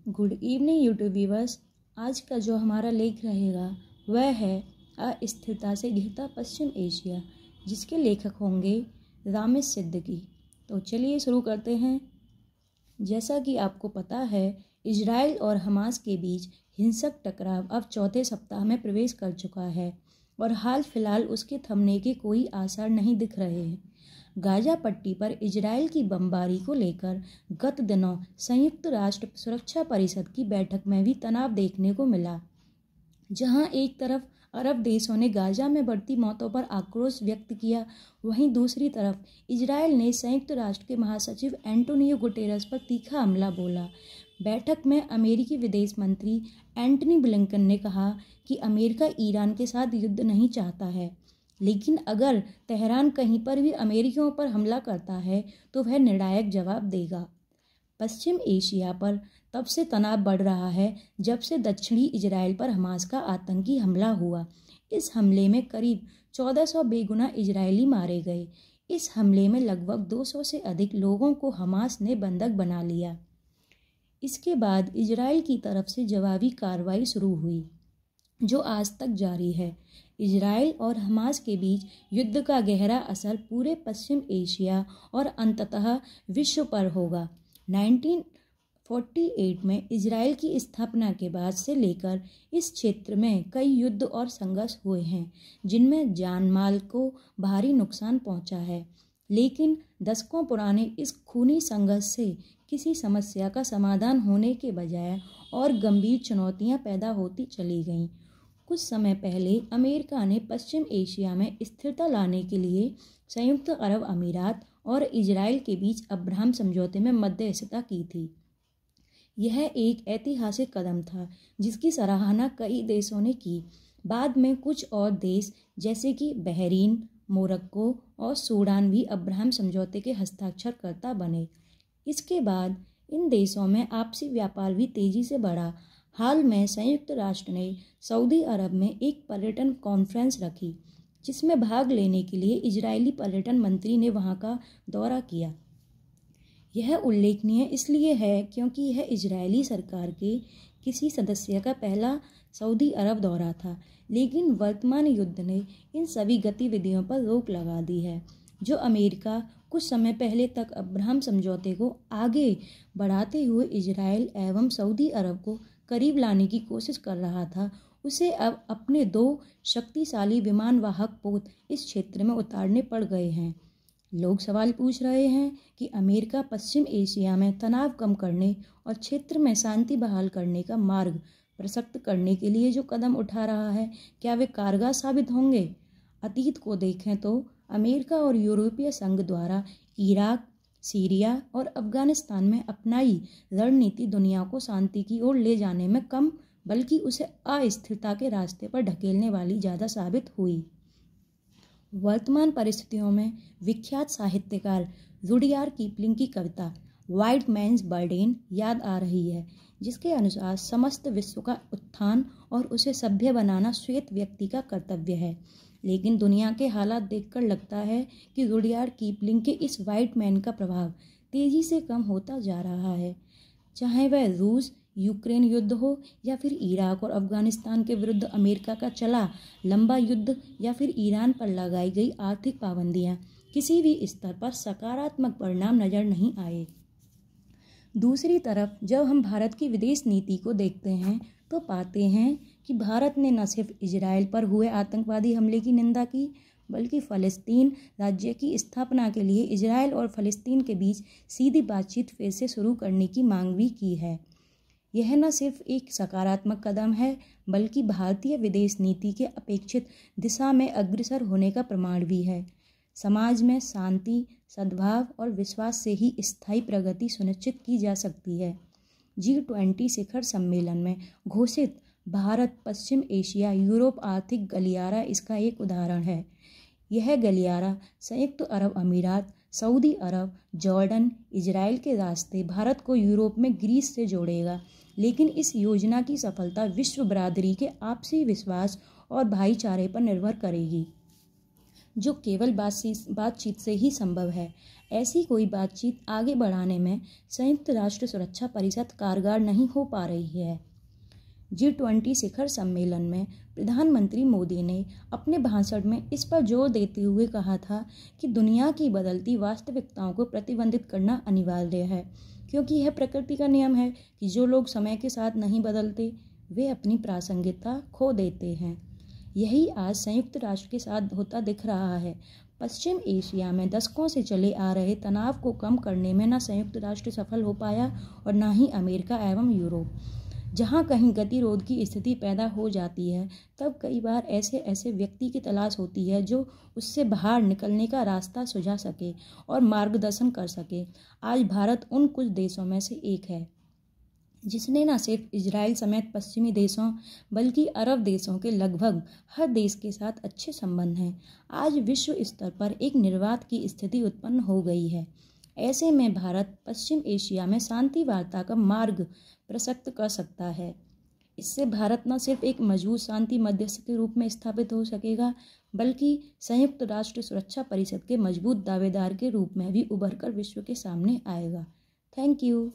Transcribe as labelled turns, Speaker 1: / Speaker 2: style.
Speaker 1: Good evening YouTube viewers. आज का जो हमारा लेख रहेगा वह है अस्थिरता से घिरता पश्चिम एशिया, जिसके लेखक होंगे रामेश सिद्दीकी। तो चलिए शुरू करते हैं। जैसा कि आपको पता है, इजराइल और हमास के बीच हिंसक टकराव अब चौथे सप्ताह में प्रवेश कर चुका है और हाल फिलहाल उसके थमने के कोई आसार नहीं दिख रहे हैं। गाजा पट्टी पर इजराइल की बमबारी को लेकर गत दिनों संयुक्त राष्ट्र सुरक्षा परिषद की बैठक में भी तनाव देखने को मिला, जहां एक तरफ अरब देशों ने गाजा में बढ़ती मौतों पर आक्रोश व्यक्त किया, वहीं दूसरी तरफ इजराइल ने संयुक्त राष्ट्र के महासचिव एंटोनियो गुटेरेस पर तीखा हमला बोला। बैठक में अमेरिकी विदेश मंत्री एंटनी ब्लिंकन ने कहा कि अमेरिका ईरान के साथ युद्ध नहीं चाहता है, लेकिन अगर तेहरान कहीं पर भी अमेरिकियों पर हमला करता है तो वह निर्णायक जवाब देगा। पश्चिम एशिया पर तब से तनाव बढ़ रहा है जब से दक्षिणी इजराइल पर हमास का आतंकी हमला हुआ। इस हमले में करीब 1400 बेगुनाह इजरायली मारे गए। इस हमले में लगभग 200 से अधिक लोगों को हमास ने बंधक बना लिया। इसके बाद इजराइल की तरफ से जवाबी कार्रवाई शुरू हुई, जो आज तक जारी है। इजराइल और हमास के बीच युद्ध का गहरा असर पूरे पश्चिम एशिया और अंततः विश्व पर होगा। 1948 में इजराइल की स्थापना के बाद से लेकर इस क्षेत्र में कई युद्ध और संघर्ष हुए हैं, जिनमें जान माल को भारी नुकसान पहुंचा है। लेकिन दशकों पुराने इस खूनी संघर्ष से किसी समस्या का समाधान होने के बजाय और गंभीर चुनौतियां पैदा होती चली गईं। कुछ समय पहले अमेरिका ने पश्चिम एशिया में स्थिरता लाने के लिए संयुक्त अरब अमीरात और इजराइल के बीच अब्राहम समझौते में मध्यस्थता की थी। यह एक ऐतिहासिक कदम था जिसकी सराहना कई देशों ने की। बाद में कुछ और देश जैसे कि बहरीन, मोरक्को और सूडान भी अब्राहम समझौते के हस्ताक्षरकर्ता बने। इसके बाद इन देशों में आपसी व्यापार भी तेजी से बढ़ा। हाल में संयुक्त राष्ट्र ने सऊदी अरब में एक पर्यटन कॉन्फ्रेंस रखी, जिसमें भाग लेने के लिए इजरायली पर्यटन मंत्री ने वहां का दौरा किया। यह उल्लेखनीय इसलिए है क्योंकि यह इजरायली सरकार के किसी सदस्य का पहला सऊदी अरब दौरा था, लेकिन वर्तमान युद्ध ने इन सभी गतिविधियों पर रोक लगा दी है। जो अमेरिका कुछ समय पहले तक अब्राहम समझौते को आगे बढ़ाते हुए इजराइल एवं सऊदी अरब को करीब लाने की कोशिश कर रहा था, उसे अब अपने 2 शक्तिशाली विमान वाहक पोत इस क्षेत्र में उतारने पड़ गए हैं। लोग सवाल पूछ रहे हैं कि अमेरिका पश्चिम एशिया में तनाव कम करने और क्षेत्र में शांति बहाल करने का मार्ग प्रशस्त करने के लिए जो कदम उठा रहा है, क्या वे कारगर साबित होंगे? अतीत को देखें तो अमेरिका और यूरोपीय संघ द्वारा इराक, सीरिया और अफगानिस्तान में अपनाई रणनीति दुनिया को शांति की ओर ले जाने में कम, बल्कि उसे अस्थिरता के रास्ते पर ढकेलने वाली ज़्यादा साबित हुई। वर्तमान परिस्थितियों में विख्यात साहित्यकार रुडयार्ड किपलिंग की कविता व्हाइट मैन्स बर्डन याद आ रही है, जिसके अनुसार समस्त विश्व का उत्थान और उसे सभ्य बनाना श्वेत व्यक्ति का कर्तव्य है। लेकिन दुनिया के हालात देखकर लगता है कि रुडयार्ड किपलिंग के इस व्हाइट मैन का प्रभाव तेजी से कम होता जा रहा है। चाहे वह रूस यूक्रेन युद्ध हो, या फिर इराक और अफगानिस्तान के विरुद्ध अमेरिका का चला लंबा युद्ध, या फिर ईरान पर लगाई गई आर्थिक पाबंदियां, किसी भी स्तर पर सकारात्मक परिणाम नजर नहीं आए। दूसरी तरफ जब हम भारत की विदेश नीति को देखते हैं तो पाते हैं कि भारत ने न सिर्फ इजराइल पर हुए आतंकवादी हमले की निंदा की, बल्कि फ़लस्तीन राज्य की स्थापना के लिए इजराइल और फ़लस्तीन के बीच सीधी बातचीत फिर से शुरू करने की मांग भी की है। यह न सिर्फ एक सकारात्मक कदम है, बल्कि भारतीय विदेश नीति के अपेक्षित दिशा में अग्रसर होने का प्रमाण भी है। समाज में शांति, सद्भाव और विश्वास से ही स्थायी प्रगति सुनिश्चित की जा सकती है। G20 शिखर सम्मेलन में घोषित भारत पश्चिम एशिया यूरोप आर्थिक गलियारा इसका एक उदाहरण है। यह गलियारा संयुक्त अरब अमीरात, सऊदी अरब, जॉर्डन, इजराइल के रास्ते भारत को यूरोप में ग्रीस से जोड़ेगा। लेकिन इस योजना की सफलता विश्व बरादरी के आपसी विश्वास और भाईचारे पर निर्भर करेगी, जो केवल बातचीत से ही संभव है। ऐसी कोई बातचीत आगे बढ़ाने में संयुक्त राष्ट्र सुरक्षा परिषद कारगर नहीं हो पा रही है। G20 शिखर सम्मेलन में प्रधानमंत्री मोदी ने अपने भाषण में इस पर जोर देते हुए कहा था कि दुनिया की बदलती वास्तविकताओं को प्रतिबंधित करना अनिवार्य है, क्योंकि यह प्रकृति का नियम है कि जो लोग समय के साथ नहीं बदलते वे अपनी प्रासंगिकता खो देते हैं। यही आज संयुक्त राष्ट्र के साथ होता दिख रहा है। पश्चिम एशिया में दशकों से चले आ रहे तनाव को कम करने में न संयुक्त राष्ट्र सफल हो पाया और न ही अमेरिका एवं यूरोप। जहाँ कहीं गतिरोध की स्थिति पैदा हो जाती है, तब कई बार ऐसे व्यक्ति की तलाश होती है जो उससे बाहर निकलने का रास्ता सुझा सके और मार्गदर्शन कर सके। आज भारत उन कुछ देशों में से एक है जिसने न सिर्फ इजराइल समेत पश्चिमी देशों बल्कि अरब देशों के लगभग हर देश के साथ अच्छे संबंध हैं। आज विश्व स्तर पर एक निर्वात की स्थिति उत्पन्न हो गई है। ऐसे में भारत पश्चिम एशिया में शांति वार्ता का मार्ग प्रशस्त कर सकता है। इससे भारत न सिर्फ एक मजबूत शांति मध्यस्थ के रूप में स्थापित हो सकेगा, बल्कि संयुक्त राष्ट्र सुरक्षा परिषद के मजबूत दावेदार के रूप में भी उभरकर विश्व के सामने आएगा। Thank you.